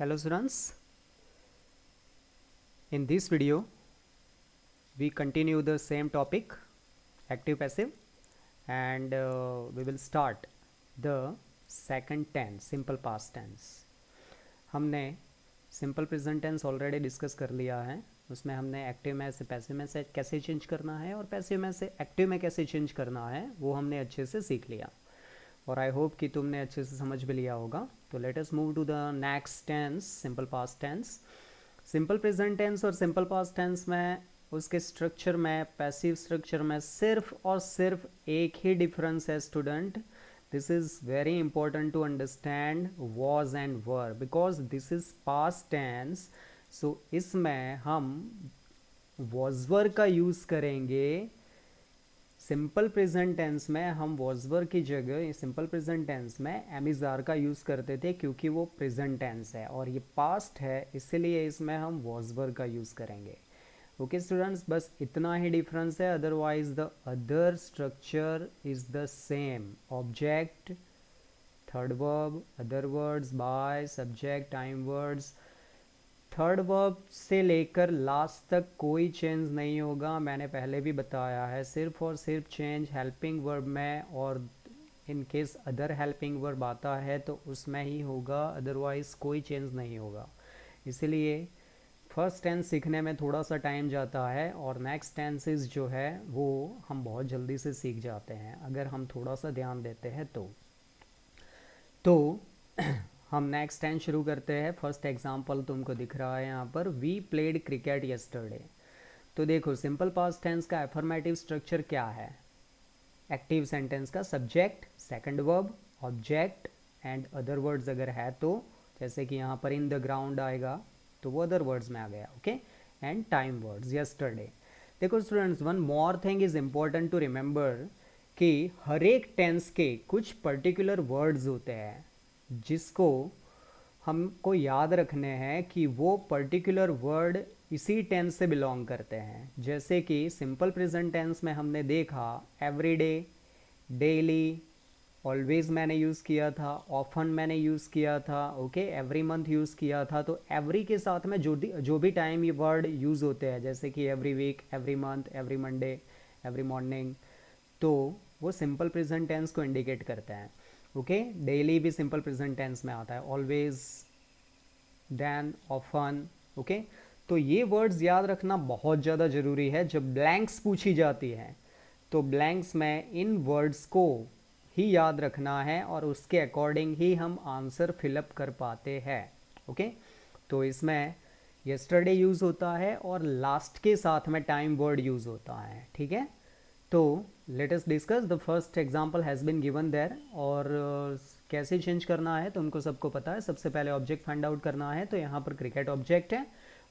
Hello students, in this video we continue the same topic active passive and we will start the second tense simple past tense. हमने simple present tense already discuss कर लिया है. उसमें हमने active में से passive में से कैसे चेंज करना है और पैसिव में से एक्टिव में कैसे चेंज करना है वो हमने अच्छे से सीख लिया और आई होप कि तुमने अच्छे से समझ भी लिया होगा. तो let us move to the next tense simple past tense. Simple present tense और सिंपल पास्ट टेंस में उसके स्ट्रक्चर में पैसिव स्ट्रक्चर में सिर्फ और सिर्फ एक ही डिफरेंस है student. This is very important to understand was and were because this is past tense. So इसमें हम वॉज वर का यूज़ करेंगे. सिंपल प्रेजेंट टेंस में हम वॉज वर की जगह सिंपल प्रेजेंट टेंस में एमिजार का यूज़ करते थे क्योंकि वो प्रेजेंट टेंस है और ये पास्ट है, इसीलिए इसमें हम वॉज वर का यूज़ करेंगे. ओके स्टूडेंट्स, बस इतना ही डिफरेंस है, otherwise the other structure is the same. Object, third verb, other words, by, subject, time words. Third verb से लेकर लास्ट तक कोई चेंज नहीं होगा. मैंने पहले भी बताया है, सिर्फ और सिर्फ चेंज हेल्पिंग वर्ब में और in case other helping verb आता है तो उसमें ही होगा, अदरवाइज कोई चेंज नहीं होगा. इसलिए फर्स्ट टेंस सीखने में थोड़ा सा टाइम जाता है और नेक्स्ट टेंसेस जो है वो हम बहुत जल्दी से सीख जाते हैं अगर हम थोड़ा सा ध्यान देते हैं तो हम नेक्स्ट टेंस शुरू करते हैं. फर्स्ट एग्जांपल तुमको दिख रहा है यहाँ पर, वी प्लेड क्रिकेट यस्टरडे. तो देखो सिंपल पास्ट टेंस का एफर्मेटिव स्ट्रक्चर क्या है. एक्टिव सेंटेंस का subject, second verb, object and other words अगर है तो, जैसे कि यहाँ पर इन द ग्राउंड आएगा तो वो अदर वर्ड्स में आ गया. Okay, and time words yesterday. देखो students, one more thing is important to remember कि हर एक टेंस के कुछ पर्टिकुलर वर्ड्स होते हैं जिसको हमको याद रखने हैं कि वो पर्टिकुलर वर्ड इसी टेंस से बिलोंग करते हैं. जैसे कि सिंपल प्रेजेंट टेंस में हमने देखा एवरीडे, डेली, ऑलवेज मैंने यूज़ किया था, ऑफन मैंने यूज़ किया था, ओके, एवरी मंथ यूज़ किया था. तो एवरी के साथ में जो भी टाइम ये वर्ड यूज़ होते हैं, जैसे कि every week, every month, every Monday, every morning, तो वो सिंपल प्रेजेंट टेंस को इंडिकेट करते हैं. ओके, डेली भी सिंपल प्रेजेंट टेंस में आता है, ऑलवेज, देन, ऑफन. ओके, तो ये वर्ड्स याद रखना बहुत ज़्यादा ज़रूरी है. जब ब्लैंक्स पूछी जाती है तो ब्लैंक्स में इन वर्ड्स को ही याद रखना है और उसके अकॉर्डिंग ही हम आंसर फिलअप कर पाते हैं. ओके, तो इसमें यस्टरडे यूज़ होता है और लास्ट के साथ में टाइम वर्ड यूज़ होता है. ठीक है, तो let us discuss. The first example has been given there. और कैसे चेंज करना है तो उनको सबको पता है. सबसे पहले ऑब्जेक्ट फाइंड आउट करना है, तो यहाँ पर क्रिकेट ऑब्जेक्ट है.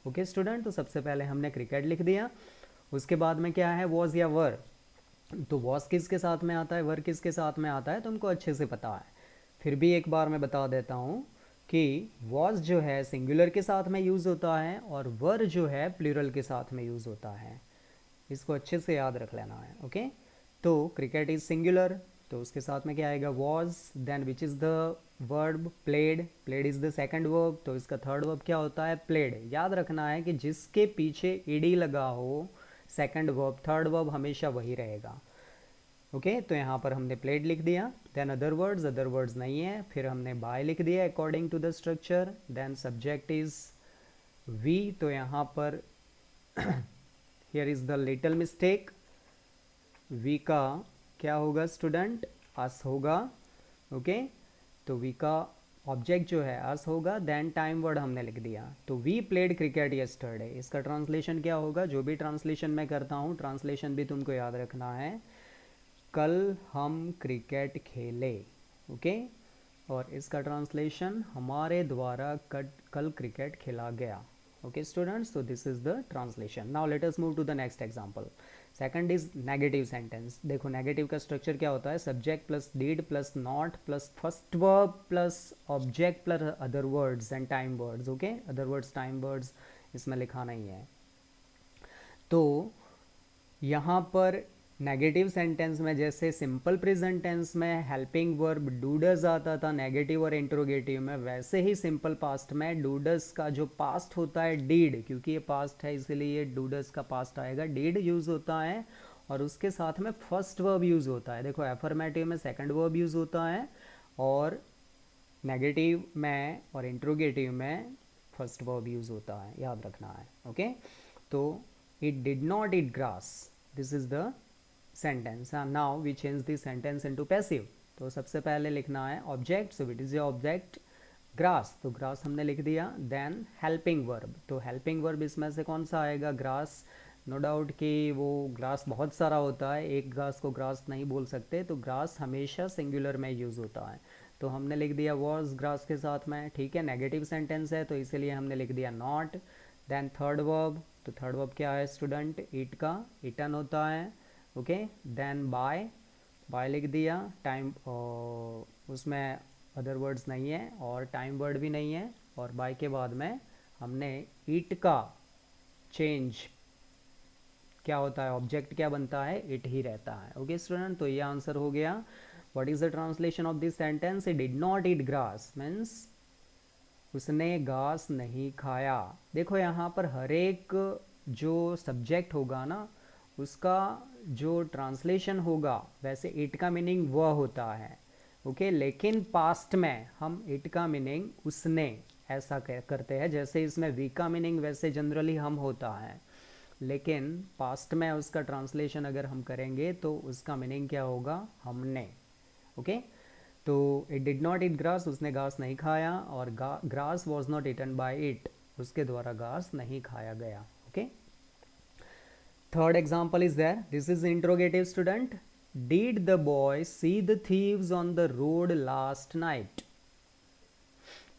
ओके स्टूडेंट, तो सबसे पहले हमने क्रिकेट लिख दिया. उसके बाद में क्या है, वॉज या वर. तो वॉज किसके साथ में आता है, वर किसके साथ में आता है, तो उनको अच्छे से पता है. फिर भी एक बार मैं बता देता हूँ कि वॉज जो है सिंगुलर के साथ में यूज़ होता है और वर जो है प्लूरल के साथ में यूज़ होता है. इसको अच्छे से याद रख लेना है. ओके, तो क्रिकेट इज सिंगुलर तो उसके साथ में क्या आएगा, was. Then which is the verb, played. Played is the second verb, तो इसका थर्ड वर्ब क्या होता है, प्लेड. याद रखना है कि जिसके पीछे ईडी लगा हो सेकंड वर्ब, थर्ड वर्ब हमेशा वही रहेगा. ओके, तो यहाँ पर हमने प्लेड लिख दिया. देन अदर वर्ड्स नहीं है. फिर हमने बाय लिख दिया according to the structure. Then subject is we, तो यहाँ पर here is the little mistake. We का क्या होगा स्टूडेंट, अस होगा. ओके, तो वी का ऑब्जेक्ट जो है अस होगा. देन टाइम वर्ड हमने लिख दिया. तो वी प्लेड क्रिकेट यस्टरडे, इसका ट्रांसलेशन क्या होगा. जो भी ट्रांसलेशन मैं करता हूँ ट्रांसलेशन भी तुमको याद रखना है. कल हम क्रिकेट खेले. ओके, और इसका ट्रांसलेशन हमारे द्वारा कल क्रिकेट खेला गया. Okay students, so this is the translation. Now let us move to the next example. Second is negative sentence. देखो नेगेटिव का स्ट्रक्चर क्या होता है, subject plus did plus not plus first verb plus object plus other words and time words. Okay, other words time words इसमें लिखा नहीं है. तो यहाँ पर नेगेटिव सेंटेंस में जैसे सिंपल प्रेजेंट टेंस में हेल्पिंग वर्ब डू डज आता था नेगेटिव और इंट्रोगेटिव में, वैसे ही सिंपल पास्ट में डू डज का जो पास्ट होता है डीड, क्योंकि ये पास्ट है इसलिए डू डज का पास्ट आएगा, डीड यूज़ होता है और उसके साथ में फर्स्ट वर्ब यूज़ होता है। देखो एफर्मेटिव में सेकंड वर्ब यूज़ होता है और नेगेटिव में और इंट्रोगेटिव में फर्स्ट वर्ब यूज़ होता है, याद रखना है। ओके, तो it did not eat grass, this is the sentence. Now we change this sentence into passive. तो सबसे पहले लिखना है object, so it is your object grass, तो ग्रास हमने लिख दिया। देन हेल्पिंग वर्ब, तो हेल्पिंग वर्ब इसमें से कौन सा आएगा, ग्रास। नो डाउट कि वो ग्रास बहुत सारा होता है, एक ग्रास को ग्रास नहीं बोल सकते, तो ग्रास हमेशा सिंगुलर में यूज़ होता है। तो हमने लिख दिया वॉज ग्रास के साथ में, ठीक है। नेगेटिव सेंटेंस है तो इसीलिए हमने लिख दिया नॉट। देन थर्ड वर्ब, तो थर्ड वर्ब क्या है स्टूडेंट, ईट का, ईटन होता है। ओके, देन बाय, बाय लिख दिया। टाइम उसमें अदर वर्ड्स नहीं है और टाइम वर्ड भी नहीं है, और बाय के बाद में हमने ईट का चेंज क्या होता है, ऑब्जेक्ट क्या बनता है, इट ही रहता है। ओके स्टूडेंट, तो ये आंसर हो गया। What is the translation of this sentence, it did not eat grass means उसने घास नहीं खाया। देखो यहाँ पर हर एक जो सब्जेक्ट होगा ना उसका जो ट्रांसलेशन होगा, वैसे इट का मीनिंग वह होता है, ओके। लेकिन पास्ट में हम इट का मीनिंग उसने ऐसा करते हैं, जैसे इसमें वी का मीनिंग वैसे जनरली हम होता है, लेकिन पास्ट में उसका ट्रांसलेशन अगर हम करेंगे तो उसका मीनिंग क्या होगा, हमने। ओके, तो it did not eat grass, उसने घास नहीं खाया, और grass was not eaten by it, उसके द्वारा घास नहीं खाया गया। Okay, third example is there, this is interrogative student. Did the boy see the thieves on the road last night.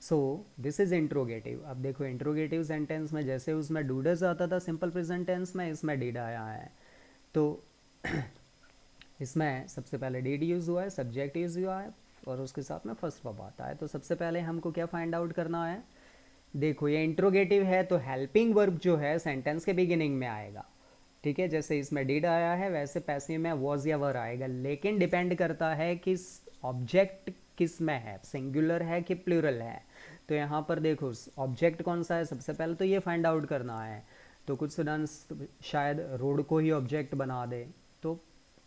So this is interrogative. अब देखो इंट्रोगेटिव सेंटेंस में जैसे उसमें डू डज आता था सिंपल प्रेजेंट टेंस में, इसमें did आया है। तो इसमें सबसे पहले डिड यूज हुआ है, सब्जेक्ट यूज हुआ है, और उसके साथ में फर्स्ट वर्ब आता है। तो सबसे पहले हमको क्या फाइंड आउट करना है, देखो ये इंट्रोगेटिव है तो हेल्पिंग वर्ब जो है सेंटेंस के बिगिनिंग में आएगा, ठीक है। जैसे इसमें डिड आया है वैसे पैसिव में वॉज या वर आएगा, लेकिन डिपेंड करता है कि ऑब्जेक्ट किस में है, सिंगुलर है कि प्लूरल है। तो यहाँ पर देखो ऑब्जेक्ट कौन सा है, सबसे पहले तो ये फाइंड आउट करना है। तो कुछ स्टूडेंट्स शायद रोड को ही ऑब्जेक्ट बना दे, तो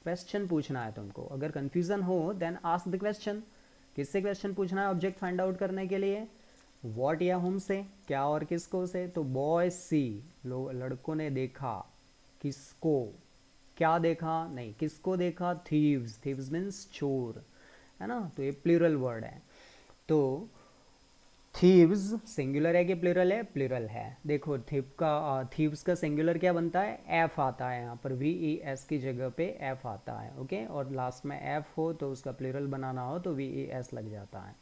क्वेश्चन पूछना है तुमको। अगर कंफ्यूजन हो देन आस्क द क्वेश्चन। किससे क्वेश्चन पूछना है ऑब्जेक्ट फाइंड आउट करने के लिए, व्हाट या हुम से, क्या और किसको से। तो बॉय सी, लड़कों ने देखा, किसको, क्या देखा नहीं, किसको देखा, थीव्स, थीव्स मीन्स चोर, है ना। तो ये प्लूरल वर्ड है। तो थीव्स सिंगुलर है कि प्लूरल है, प्लूरल है। देखो थीव्स का सिंगुलर क्या बनता है, एफ आता है, यहाँ पर वी ई एस की जगह पे एफ आता है, ओके। और लास्ट में एफ हो तो उसका प्लूरल बनाना हो तो वी ई एस लग जाता है।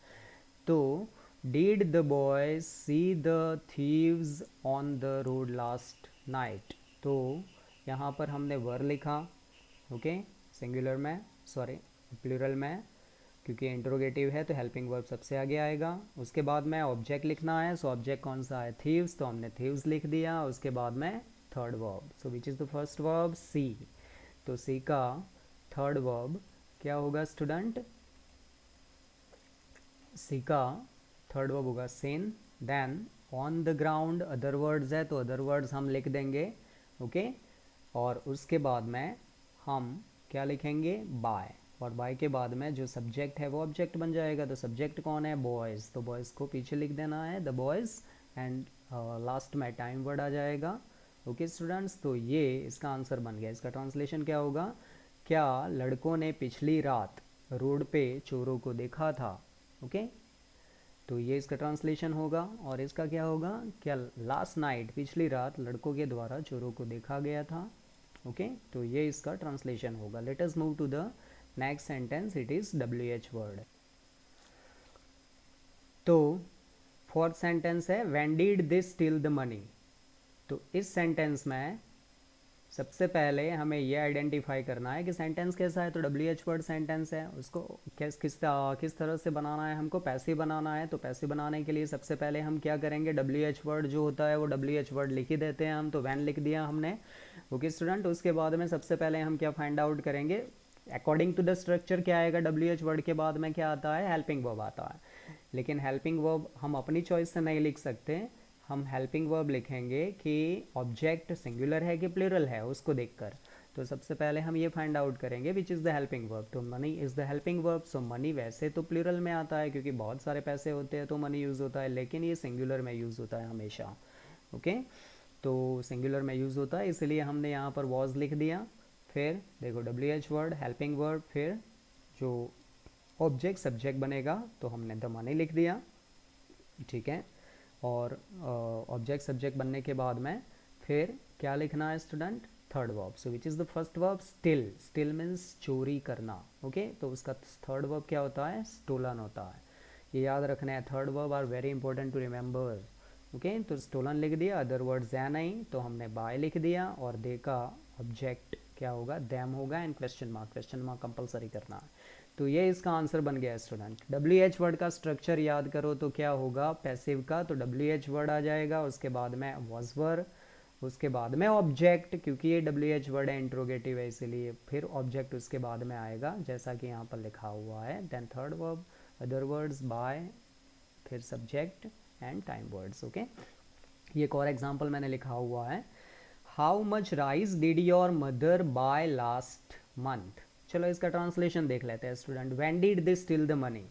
तो did the boy see the thieves on the road last night, तो यहाँ पर हमने वर लिखा, ओके, सिंगुलर में, सॉरी प्लूरल में, क्योंकि इंट्रोगेटिव है तो हेल्पिंग वर्ब सबसे आगे आएगा। उसके बाद में ऑब्जेक्ट लिखना है, सो ऑब्जेक्ट कौन सा है, थीव्स, तो हमने थीव्स लिख दिया। उसके बाद में third verb, so which is the first verb, C. तो सी का थर्ड वर्ब क्या होगा स्टूडेंट, सी का थर्ड वर्ब होगा seen. Then on the ground other words है तो अदर वर्ड्स हम लिख देंगे, ओके। और उसके बाद में हम क्या लिखेंगे, बाय, और बाय के बाद में जो सब्जेक्ट है वो ऑब्जेक्ट बन जाएगा। तो सब्जेक्ट कौन है, बॉयज़, तो बॉयज़ को पीछे लिख देना है, द बॉयज़, एंड लास्ट में टाइम वर्ड आ जाएगा, ओके स्टूडेंट्स। तो ये इसका आंसर बन गया। इसका ट्रांसलेशन क्या होगा, क्या लड़कों ने पिछली रात रोड पे चोरों को देखा था, ओके। तो ये इसका ट्रांसलेशन होगा। और इसका क्या होगा, क्या लास्ट नाइट, पिछली रात लड़कों के द्वारा चोरों को देखा गया था, ओके। तो ये इसका ट्रांसलेशन होगा। Let us move to the next sentence, it is WH word. तो फोर्थ सेंटेंस है when did they steal the money. तो इस सेंटेंस में सबसे पहले हमें ये आइडेंटिफाई करना है कि सेंटेंस कैसा है। तो WH वर्ड सेंटेंस है, उसको किस तरह से बनाना है, हमको पैसिव बनाना है। तो पैसिव बनाने के लिए सबसे पहले हम क्या करेंगे, WH वर्ड जो होता है वो WH वर्ड लिख ही देते हैं हम। तो व्हेन लिख दिया हमने, ओके स्टूडेंट, उसके बाद में सबसे पहले हम क्या फाइंड आउट करेंगे, अकॉर्डिंग टू द स्ट्रक्चर क्या आएगा, डब्ल्यू एच वर्ड के बाद में क्या आता है, हेल्पिंग वर्ब आता है। लेकिन हेल्पिंग वर्ब हम अपनी चॉइस से नहीं लिख सकते, हम हेल्पिंग वर्ब लिखेंगे कि ऑब्जेक्ट सिंगुलर है कि प्लूरल है उसको देखकर। तो सबसे पहले हम ये फाइंड आउट करेंगे which is the helping verb. तो money is the helping verb. So money वैसे तो प्लूरल में आता है क्योंकि बहुत सारे पैसे होते हैं तो मनी यूज़ होता है, लेकिन ये सिंगुलर में यूज़ होता है हमेशा। ओके तो सिंगुलर में यूज़ होता है, इसलिए हमने यहाँ पर वॉज लिख दिया। फिर देखो W H word, helping verb, फिर जो ऑब्जेक्ट सब्जेक्ट बनेगा तो हमने द मनी लिख दिया, ठीक है। और ऑब्जेक्ट सब्जेक्ट बनने के बाद में फिर क्या लिखना है student, third verb. So which is the first verb, still. Still means चोरी करना। ओके तो उसका थर्ड वर्ब क्या होता है, स्टोलन होता है। ये याद रखना है, third verb are very important to remember. Okay तो स्टोलन लिख दिया, अदर वर्ड्स है नहीं तो हमने बाय लिख दिया, और दे का ऑब्जेक्ट क्या होगा, दैम होगा, एंड क्वेश्चन मार्क कंपलसरी करना है। तो ये इसका आंसर बन गया स्टूडेंट। डब्ल्यू एच वर्ड का स्ट्रक्चर याद करो तो क्या होगा, पैसिव का तो डब्ल्यू एच वर्ड आ जाएगा, उसके बाद में वॉज वर, उसके बाद में ऑब्जेक्ट, क्योंकि ये डब्ल्यू एच वर्ड है इंट्रोगेटिव है इसीलिए, फिर ऑब्जेक्ट उसके बाद में आएगा जैसा कि यहाँ पर लिखा हुआ है, then third verb, other words, buy, फिर subject and time words. Okay ये एक और एग्जाम्पल मैंने लिखा हुआ है, how much rice did your mother buy last month. चलो इसका ट्रांसलेशन देख लेते हैं student. When did they steal the money,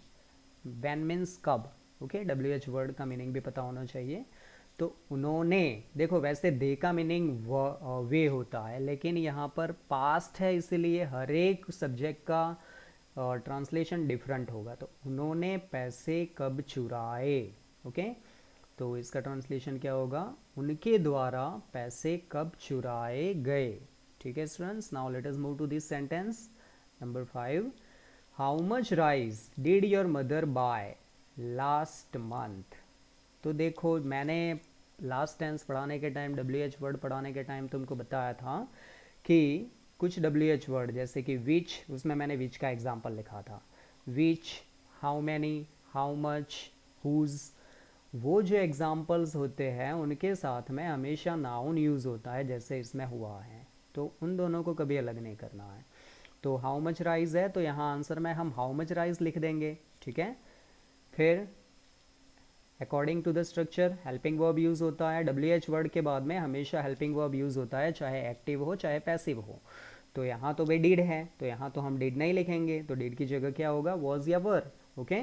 when means कब। ओके डब्ल्यू एच वर्ड का मीनिंग भी पता होना चाहिए। तो उन्होंने, देखो वैसे दे का मीनिंग वे होता है, लेकिन यहाँ पर पास्ट है इसीलिए हर एक सब्जेक्ट का ट्रांसलेशन डिफरेंट होगा। तो उन्होंने पैसे कब चुराए। ओके तो इसका ट्रांसलेशन क्या होगा, उनके द्वारा पैसे कब चुराए गए। ठीक है students, now let us move to this sentence number 5। How much rice did your mother buy last month. तो देखो मैंने लास्ट टेंस पढ़ाने के टाइम, डब्ल्यू एच वर्ड पढ़ाने के टाइम तुमको बताया था कि कुछ डब्ल्यू एच वर्ड जैसे कि विच, उसमें मैंने विच का एग्जाम्पल लिखा था, which, how many, how much, whose, वो जो एग्जाम्पल्स होते हैं उनके साथ में हमेशा नाउन यूज़ होता है जैसे इसमें हुआ है, तो उन दोनों को कभी अलग नहीं करना है। तो हाउ मच राइज है तो यहाँ आंसर में हम हाउ मच राइज लिख देंगे, ठीक है। फिर according to the structure helping verb use होता है, डब्ल्यू एच वर्ड के बाद में हमेशा हेल्पिंग वर्ब यूज़ होता है, चाहे एक्टिव हो चाहे पैसिव हो। तो यहाँ तो भाई डिड है तो यहाँ तो हम डिड नहीं लिखेंगे, तो डिड की जगह क्या होगा, वॉज या वर। ओके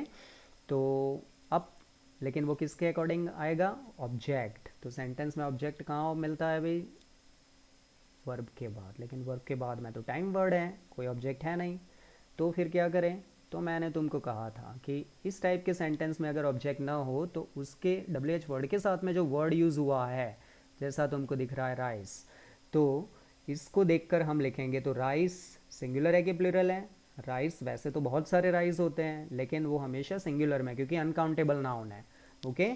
तो अब लेकिन वो किसके अकॉर्डिंग आएगा, ऑब्जेक्ट। तो सेंटेंस में ऑब्जेक्ट कहाँ मिलता है भाई, वर्ब के बाद, लेकिन वर्ब के बाद में तो टाइम वर्ड है, कोई ऑब्जेक्ट है नहीं, तो फिर क्या करें। तो मैंने तुमको कहा था कि इस टाइप के सेंटेंस में अगर ऑब्जेक्ट ना हो तो उसके डब्ल्यू एच वर्ड के साथ में जो वर्ड यूज़ हुआ है, जैसा तुमको दिख रहा है राइस, तो इसको देखकर हम लिखेंगे। तो राइस सिंगुलर है कि प्लूरल है, राइस वैसे तो बहुत सारे राइस होते हैं लेकिन वो हमेशा सिंगुलर में, क्योंकि अनकाउंटेबल नाउन है। ओके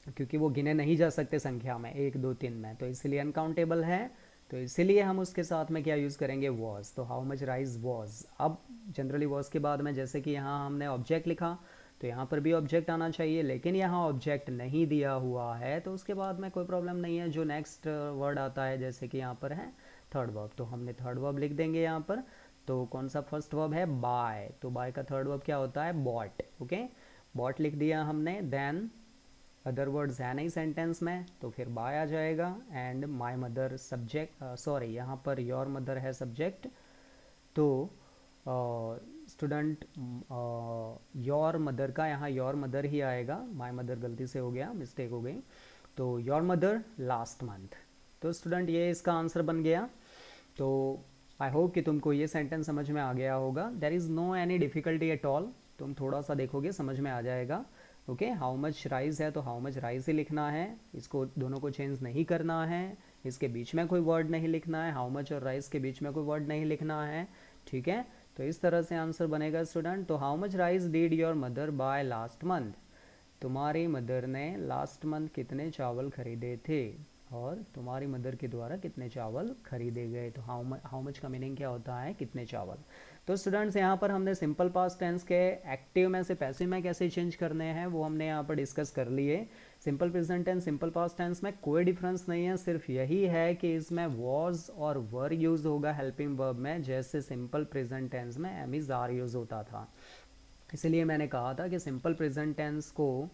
क्योंकि वो गिने नहीं जा सकते संख्या में 1 2 3 में, तो इसलिए अनकाउंटेबल है, तो इसीलिए हम उसके साथ में क्या यूज़ करेंगे, वॉज। तो हाउ मच राइस वॉज। अब जनरली वॉज के बाद में जैसे कि यहाँ हमने ऑब्जेक्ट लिखा तो यहाँ पर भी ऑब्जेक्ट आना चाहिए, लेकिन यहाँ ऑब्जेक्ट नहीं दिया हुआ है तो उसके बाद में कोई प्रॉब्लम नहीं है, जो नेक्स्ट वर्ड आता है जैसे कि यहाँ पर है थर्ड वर्ब, तो हमने थर्ड वर्ब लिख देंगे यहाँ पर। तो कौन सा फर्स्ट वर्ब है, बाय, तो बाय का थर्ड वर्ब क्या होता है, बॉट। ओके बॉट लिख दिया हमने, देन अदर वर्ड्स है नहीं सेंटेंस में तो फिर बाय आ जाएगा, and my mother subject, sorry यहाँ पर योर मदर है सब्जेक्ट, तो स्टूडेंट योर मदर का यहाँ योर मदर ही आएगा, माई मदर गलती से हो गया, मिस्टेक हो गई, तो योर मदर लास्ट मंथ। तो स्टूडेंट ये इसका आंसर बन गया। तो आई होप कि तुमको ये सेंटेंस समझ में आ गया होगा, there is no any difficulty at all, तुम थोड़ा सा देखोगे समझ में आ जाएगा। ओके हाउ मच राइस है तो हाउ मच राइस ही लिखना है, इसको दोनों को चेंज नहीं करना है, इसके बीच में कोई वर्ड नहीं लिखना है, हाउ मच और राइस के बीच में कोई वर्ड नहीं लिखना है, ठीक है। तो इस तरह से आंसर बनेगा स्टूडेंट। तो how much rice did your mother buy last month, तुम्हारी मदर ने लास्ट मंथ कितने चावल खरीदे थे, और तुम्हारी मदर के द्वारा कितने चावल खरीदे गए। तो हाउ मच का मीनिंग क्या होता है, कितने चावल। तो स्टूडेंट्स यहाँ पर हमने सिंपल पास्ट टेंस के एक्टिव में से पैसिव में कैसे चेंज करने हैं वो हमने यहाँ पर डिस्कस कर लिए। Simple present tense simple past tense में कोई डिफरेंस नहीं है, सिर्फ यही है कि इसमें वॉज और वर यूज होगा हेल्पिंग वर्ब में, जैसे सिंपल प्रेजेंट टेंस में एम इज आर यूज होता था। इसलिए मैंने कहा था कि सिंपल प्रेजेंट टेंस को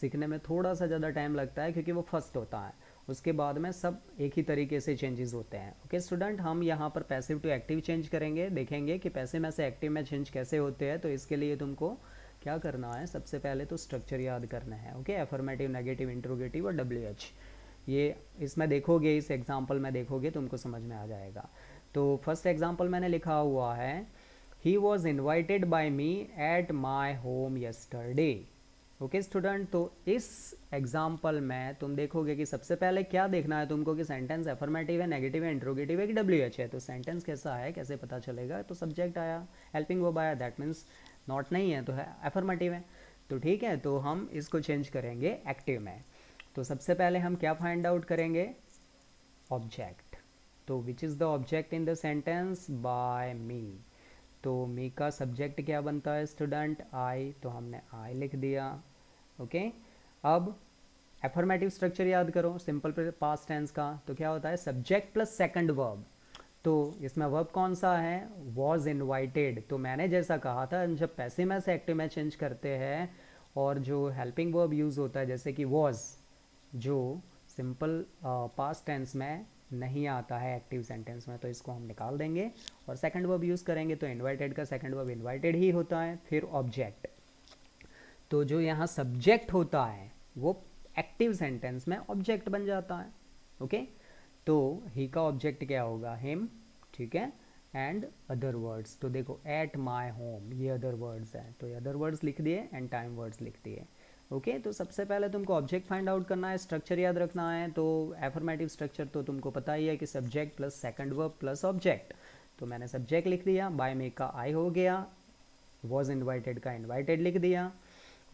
सीखने में थोड़ा सा ज़्यादा टाइम लगता है क्योंकि वो फर्स्ट होता है, उसके बाद में सब एक ही तरीके से चेंजेस होते हैं। ओके स्टूडेंट, हम यहाँ पर पैसिव टू एक्टिव चेंज करेंगे, देखेंगे कि पैसिव में से एक्टिव में चेंज कैसे होते हैं। तो इसके लिए तुमको क्या करना है, सबसे पहले तो स्ट्रक्चर याद करना है। ओके, एफर्मेटिव, नेगेटिव, इंट्रोगेटिव और WH, ये इसमें देखोगे, इस एग्जाम्पल में देखोगे तुमको समझ में आ जाएगा। तो फर्स्ट एग्जाम्पल मैंने लिखा हुआ है, he was invited by me at my home yesterday. Okay student, तो इस एग्जाम्पल में तुम देखोगे कि सबसे पहले क्या देखना है तुमको कि सेंटेंस एफर्मेटिव है, नेगेटिव है, इंट्रोगेटिव है कि WH है। तो सेंटेंस कैसा है कैसे पता चलेगा, तो सब्जेक्ट आया, हेल्पिंग वर्ब आया, दैट मीन्स नॉट नहीं है तो है एफर्मेटिव है। तो ठीक है, तो हम इसको चेंज करेंगे एक्टिव में। तो सबसे पहले हम क्या फाइंड आउट करेंगे, ऑब्जेक्ट। तो which is the object in the sentence, by me. तो मी का सब्जेक्ट क्या बनता है स्टूडेंट, आई, तो हमने आई लिख दिया। ओके, अब एफर्मेटिव स्ट्रक्चर याद करो सिंपल पास्ट टेंस का, तो क्या होता है, सब्जेक्ट प्लस सेकंड वर्ब। तो इसमें वर्ब कौन सा है, वॉज इनवाइटेड। तो मैंने जैसा कहा था, जब पैसिव में से एक्टिव में चेंज करते हैं और जो हेल्पिंग वर्ब यूज़ होता है जैसे कि वॉज, जो सिंपल पास्ट टेंस में नहीं आता है एक्टिव सेंटेंस में, तो इसको हम निकाल देंगे और सेकंड वर्ब यूज़ करेंगे। तो इनवाइटेड का सेकंड वर्ब इनवाइटेड ही होता है। फिर ऑब्जेक्ट, तो जो यहाँ सब्जेक्ट होता है वो एक्टिव सेंटेंस में ऑब्जेक्ट बन जाता है। ओके, तो ही का ऑब्जेक्ट क्या होगा, हिम, ठीक है, एंड अदर वर्ड्स। तो देखो एट माई होम, ये अदर वर्ड्स है, तो ये अदर वर्ड्स लिख दिए एंड टाइम वर्ड्स लिख दिए। ओके, तो सबसे पहले तुमको ऑब्जेक्ट फाइंड आउट करना है, स्ट्रक्चर याद रखना है। तो एफर्मेटिव स्ट्रक्चर तो तुमको पता ही है कि subject plus second verb plus object. तो मैंने सब्जेक्ट लिख दिया, बाय मे का आई हो गया, वॉज इन्वाइटेड का इन्वाइटेड लिख दिया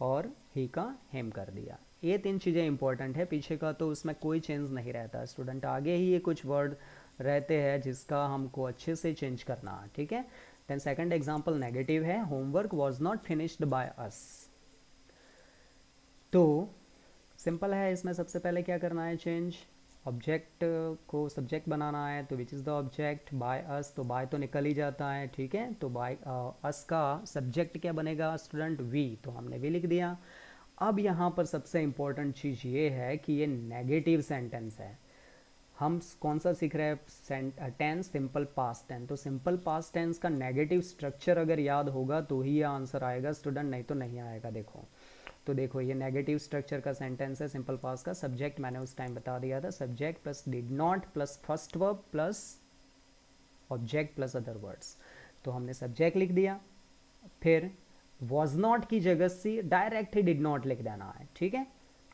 और ही का हिम कर दिया। ये तीन चीज़ें इंपॉर्टेंट है, पीछे का तो उसमें कोई चेंज नहीं रहता स्टूडेंट, आगे ही ये कुछ वर्ड रहते हैं जिसका हमको अच्छे से चेंज करना है। ठीक है, देन सेकंड एग्जांपल नेगेटिव है, homework was not finished by us. तो सिंपल है, इसमें सबसे पहले क्या करना है, चेंज ऑब्जेक्ट को सब्जेक्ट बनाना है। तो which is the object, by us, तो बाय तो निकल ही जाता है, ठीक है। तो बाय अस का सब्जेक्ट क्या बनेगा स्टूडेंट, वी, तो हमने वी लिख दिया। अब यहाँ पर सबसे इम्पोर्टेंट चीज़ ये है कि ये नेगेटिव सेंटेंस है। हम कौन सा सीख रहे हैं, टेंस सिंपल पास्ट टेंस। तो सिंपल पास्ट टेंस का नेगेटिव स्ट्रक्चर अगर याद होगा तो ही ये आंसर आएगा स्टूडेंट, नहीं तो नहीं आएगा। देखो, तो देखो ये नेगेटिव स्ट्रक्चर का सेंटेंस है सिंपल पास्ट का। सब्जेक्ट मैंने उस टाइम बता दिया था, subject plus did not plus first verb plus object plus other words. तो हमने सब्जेक्ट लिख दिया, फिर वॉज नॉट की जगह से डायरेक्ट ही डिड नॉट लिख देना है, ठीक है।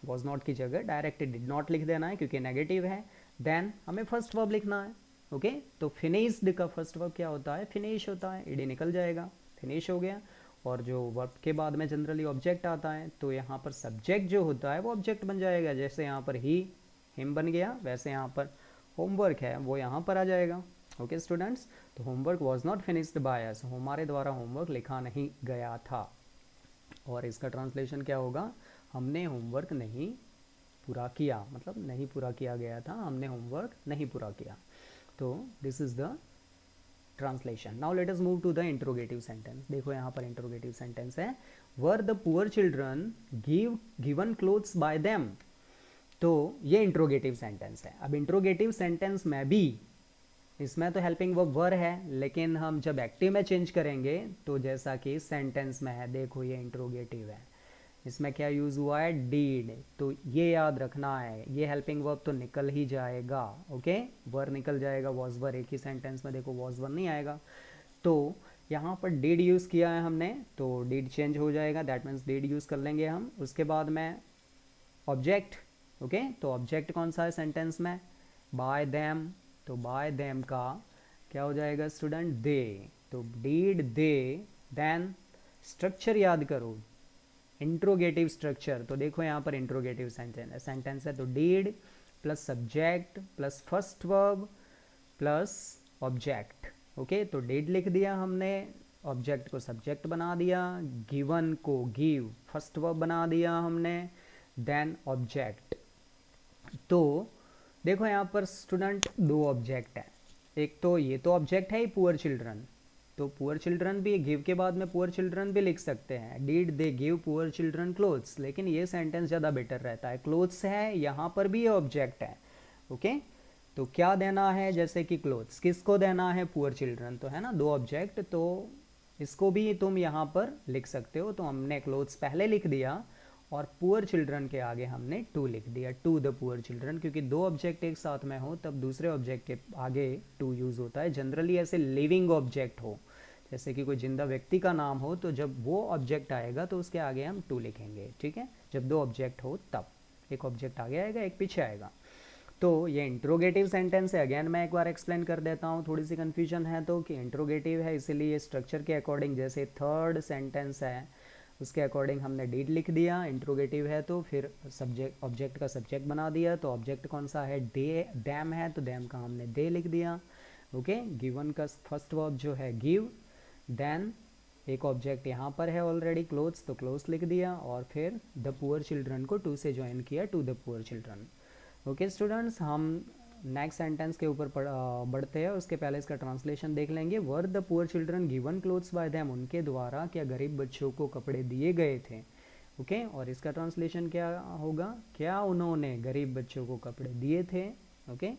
वॉज नॉट की जगह डायरेक्ट ही डिड नॉट लिख देना है क्योंकि नेगेटिव है। देन हमें फर्स्ट वर्ब लिखना है। ओके, तो फिनिश्ड का फर्स्ट वर्ब क्या होता है, फिनिश होता है, ईडी निकल जाएगा, फिनिश हो गया। और जो वर्ब के बाद में जनरली ऑब्जेक्ट आता है, तो यहाँ पर सब्जेक्ट जो होता है वो ऑब्जेक्ट बन जाएगा। जैसे यहाँ पर ही हिम बन गया, वैसे यहाँ पर होमवर्क है वो यहाँ पर आ जाएगा। ओके स्टूडेंट्स, तो homework was not finished by us, हमारे द्वारा होमवर्क लिखा नहीं गया था। और इसका ट्रांसलेशन क्या होगा, हमने होमवर्क नहीं पूरा किया, मतलब नहीं पूरा किया गया था, हमने होमवर्क नहीं पूरा किया। तो this is the translation. Now let us move to the interrogative sentence. देखो यहाँ पर इंट्रोगेटिव सेंटेंस है, were the poor children given clothes by them. तो ये इंट्रोगेटिव सेंटेंस है। अब इंट्रोगेटिव सेंटेंस में भी इसमें तो हेल्पिंग वर्ब वर है, लेकिन हम जब एक्टिव में चेंज करेंगे तो जैसा कि इस सेंटेंस में है, देखो ये इंट्रोगेटिव है, इसमें क्या यूज हुआ है, डीड। तो ये याद रखना है, ये हेल्पिंग वर्ब तो निकल ही जाएगा। ओके, वर निकल जाएगा, वॉज वर एक ही सेंटेंस में देखो वॉज वर नहीं आएगा। तो यहाँ पर डीड यूज किया है हमने, तो डीड चेंज हो जाएगा, दैट मीन्स डीड यूज कर लेंगे हम। उसके बाद में ऑब्जेक्ट, ओके, तो ऑब्जेक्ट कौन सा है सेंटेंस में, बाय देम। तो बाय देम का क्या हो जाएगा स्टूडेंट, दे। तो डीड दे, देन स्ट्रक्चर याद करो, इंट्रोगेटिव स्ट्रक्चर। तो देखो यहाँ पर इंट्रोगेटिव सेंटेंस है, तो did plus subject plus first verb plus object. Okay, तो डीड लिख दिया हमने, ऑब्जेक्ट को सब्जेक्ट बना दिया, गिवन को गिव फर्स्ट वर्ब बना दिया हमने, देन ऑब्जेक्ट। तो देखो यहाँ पर स्टूडेंट दो ऑब्जेक्ट है, एक तो ये तो ऑब्जेक्ट है ही पुअर चिल्ड्रन, तो पुअर चिल्ड्रन भी गिव के बाद में पुअर चिल्ड्रन भी लिख सकते हैं, did they give poor children clothes, लेकिन ये सेंटेंस ज़्यादा बेटर रहता है। क्लोथ्स है, यहाँ पर भी ये ऑब्जेक्ट है, ओके। तो क्या देना है, जैसे कि क्लोथ्स किसको देना है, पुअर चिल्ड्रन, तो है ना दो ऑब्जेक्ट, तो इसको भी तुम यहाँ पर लिख सकते हो। तो हमने क्लोथ्स पहले लिख दिया और पुअर चिल्ड्रन के आगे हमने टू लिख दिया, टू द पुअर चिल्ड्रन, क्योंकि दो ऑब्जेक्ट एक साथ में हो तब दूसरे ऑब्जेक्ट के आगे टू यूज़ होता है। जनरली ऐसे लिविंग ऑब्जेक्ट हो, जैसे कि कोई जिंदा व्यक्ति का नाम हो, तो जब वो ऑब्जेक्ट आएगा तो उसके आगे हम टू लिखेंगे, ठीक है। जब दो ऑब्जेक्ट हो तब एक ऑब्जेक्ट आगे आएगा, एक पीछे आएगा। तो ये इंट्रोगेटिव सेंटेंस है, अगेन मैं एक बार एक्सप्लेन कर देता हूँ, थोड़ी सी कन्फ्यूजन है तो, कि इंट्रोगेटिव है इसीलिए स्ट्रक्चर के अकॉर्डिंग, जैसे थर्ड सेंटेंस है उसके अकॉर्डिंग हमने डिड लिख दिया, इंट्रोगेटिव है तो फिर सब्जेक्ट ऑब्जेक्ट का सब्जेक्ट बना दिया। तो ऑब्जेक्ट कौन सा है, डे डैम है, तो डैम का हमने दे लिख दिया, ओके। गिवन का फर्स्ट वर्ब जो है गिव, देन एक ऑब्जेक्ट यहाँ पर है ऑलरेडी क्लोथ्स, तो क्लोथ्स लिख दिया, और फिर द पुअर चिल्ड्रन को टू से ज्वाइन किया, to the poor children. Okay students, हम नेक्स्ट सेंटेंस के ऊपर बढ़ते हैं, उसके पहले इसका ट्रांसलेशन देख लेंगे। वर the poor children given clothes by them, उनके द्वारा क्या गरीब बच्चों को कपड़े दिए गए थे, ओके। और इसका ट्रांसलेशन क्या होगा, क्या उन्होंने गरीब बच्चों को कपड़े दिए थे, okay.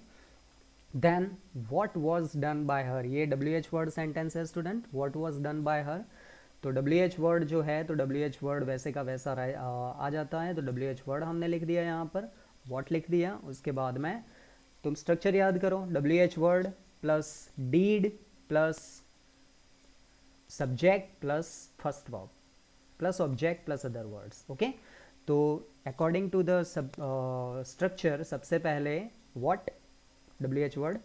Then what was done by her, ये WH वर्ड सेंटेंस है student, what was done by her. तो WH वर्ड जो है, तो WH वर्ड वैसे का वैसा आ जाता है, तो WH वर्ड हमने लिख दिया यहाँ पर, व्हाट लिख दिया। उसके बाद में तुम स्ट्रक्चर याद करो, WH word plus did plus subject plus first verb plus object plus other words, okay. तो अकॉर्डिंग टू द स्ट्रक्चर, सबसे पहले what WH word,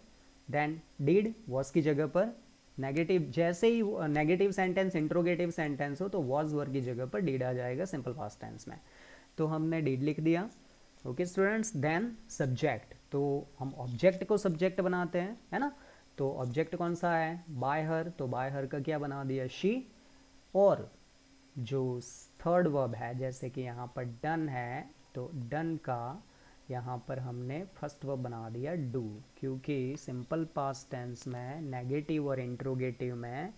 then did was की जगह पर, नेगेटिव जैसे ही नेगेटिव सेंटेंस इंट्रोगेटिव सेंटेंस हो तो वॉज वर्ड की जगह पर डीड आ जाएगा सिंपल पास्ट टेंस में, तो हमने डीड लिख दिया, ओके स्टूडेंट्स। देन सब्जेक्ट, तो हम ऑब्जेक्ट को सब्जेक्ट बनाते हैं, है ना। तो ऑब्जेक्ट कौन सा है, बाय हर, तो बाय हर का क्या बना दिया, शी। और जो थर्ड वर्ब है, जैसे कि यहाँ पर डन है, तो डन का यहाँ पर हमने फर्स्ट वर्ब बना दिया डू, क्योंकि सिंपल पास्ट टेंस में नेगेटिव और इंट्रोगेटिव में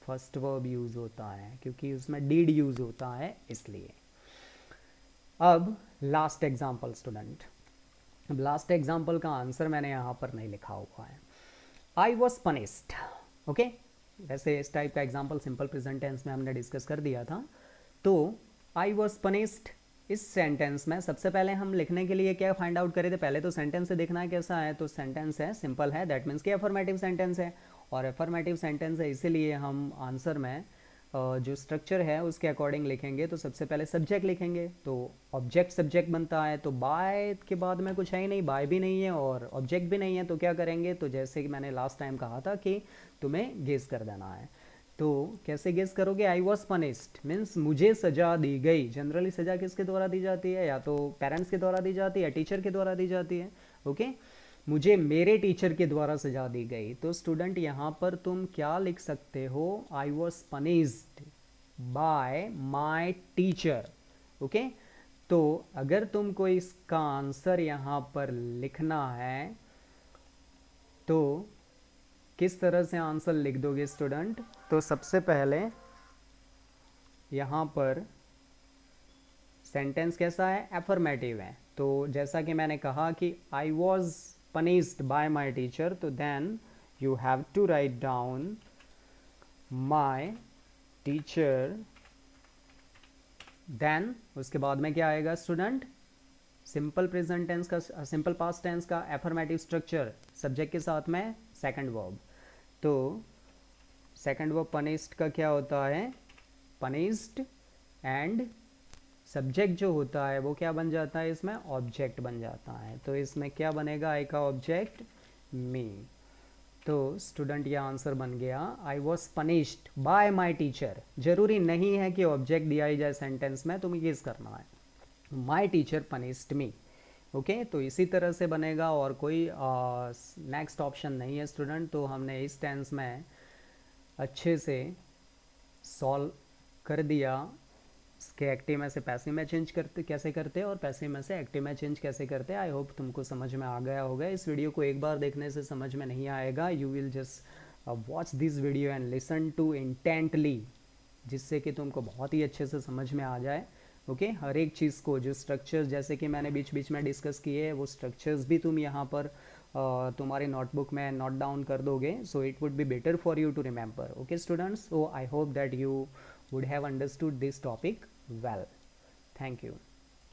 फर्स्ट वर्ब यूज़ होता है, क्योंकि उसमें डीड यूज़ होता है इसलिए। अब लास्ट एग्जाम्पल स्टूडेंट, अब लास्ट एग्जाम्पल का आंसर मैंने यहाँ पर नहीं लिखा हुआ है, आई वॉज पनिस्ड, ओके। वैसे इस टाइप का एग्जाम्पल सिंपल प्रेजेंट टेंस में हमने डिस्कस कर दिया था। तो आई वॉज पनिस्ड, इस सेंटेंस में सबसे पहले हम लिखने के लिए क्या फाइंड आउट करे थे, पहले तो सेंटेंस से देखना है कैसा है, तो सेंटेंस है सिंपल है, दैट मीन्स कि अफर्मेटिव सेंटेंस है, और अफर्मेटिव सेंटेंस है इसीलिए हम आंसर में जो स्ट्रक्चर है उसके अकॉर्डिंग लिखेंगे। तो सबसे पहले सब्जेक्ट लिखेंगे, तो ऑब्जेक्ट सब्जेक्ट बनता है, तो बाय के बाद में कुछ है ही नहीं, बाय भी नहीं है और ऑब्जेक्ट भी नहीं है, तो क्या करेंगे, तो जैसे कि मैंने लास्ट टाइम कहा था कि तुम्हें गेस कर देना है। तो कैसे गेस करोगे, आई वॉज पनिस्ड मीन्स मुझे सजा दी गई। जनरली सजा किसके द्वारा दी जाती है, या तो पेरेंट्स के द्वारा दी जाती है या टीचर के द्वारा दी जाती है, ओके। मुझे मेरे टीचर के द्वारा सजा दी गई। तो स्टूडेंट यहाँ पर तुम क्या लिख सकते हो, I was punished bye my teacher, okay. तो अगर तुमको इसका आंसर यहाँ पर लिखना है तो किस तरह से आंसर लिख दोगे स्टूडेंट, तो सबसे पहले यहाँ पर सेंटेंस कैसा है, एफर्मेटिव है, तो जैसा कि मैंने कहा कि I was punished by my teacher, तो then you have to write down my teacher, then उसके बाद में क्या आएगा स्टूडेंट, सिंपल प्रेजेंट टेंस का, सिंपल पास्ट टेंस का एफर्मेटिव स्ट्रक्चर सब्जेक्ट के साथ में सेकंड वर्ब। तो सेकंड वर्ब पनिश्ड का क्या होता है, पनिश्ड, एंड सब्जेक्ट जो होता है वो क्या बन जाता है, इसमें ऑब्जेक्ट बन जाता है। तो इसमें क्या बनेगा, आई का ऑब्जेक्ट मी। तो स्टूडेंट ये आंसर बन गया, I was punished bye my teacher. जरूरी नहीं है कि ऑब्जेक्ट दिया ही जाए सेंटेंस में, तुम्हें गेस करना है, my teacher punished me, okay. तो इसी तरह से बनेगा, और कोई नेक्स्ट ऑप्शन नहीं है स्टूडेंट। तो हमने इस टेंस में अच्छे से सॉल्व कर दिया इसके एक्टिव में से पैसिव में चेंज करते कैसे करते और पैसिव में से एक्टिव में चेंज कैसे करते। आई होप तुमको समझ में आ गया होगा। इस वीडियो को एक बार देखने से समझ में नहीं आएगा, you will just watch this video and listen to intently, जिससे कि तुमको बहुत ही अच्छे से समझ में आ जाए। ओके हर एक चीज़ को, जो स्ट्रक्चर्स जैसे कि मैंने बीच बीच में डिस्कस किए हैं, वो स्ट्रक्चर्स भी तुम यहाँ पर तुम्हारे नोटबुक में नोट डाउन कर दोगे, so it would be better for you to remember. Okay students, so I hope that you would have understood this topic well. Thank you.